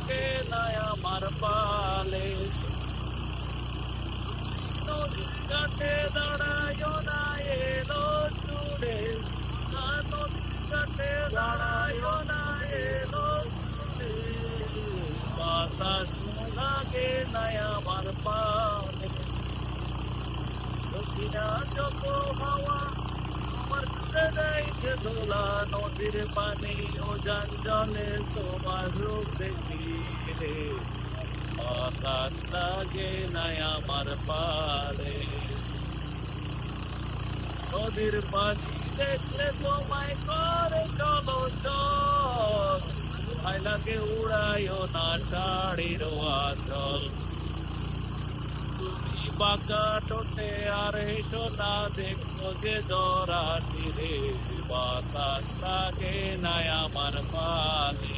থাকে নাই আমার পালে। নদীর ঘাটে দাঁড়ায় না এলো চুড়ে, নদীর ঘাটে দাঁড়ায় না এলো চুড়ে, বাতাস লাগে নাই আমার পালে। দক্ষিণা যত হাওয়া আমার ঘুরে দেয় যে দোলা, নদীর পানি ও যান জলে তোমার রূপ দেখিলে, বাতাস লাগে নাই আমার পালে। নদীর পানি দেখলে তোমায় করে চলো চল, ভয় লাগে উড়াইও না শাড়ির আঁচল। তুমি বাঁকা ঠোঁটে আর হেসো না, দেখো যে জরা তীরে, বাতাস লাগে নাই আমার পালে।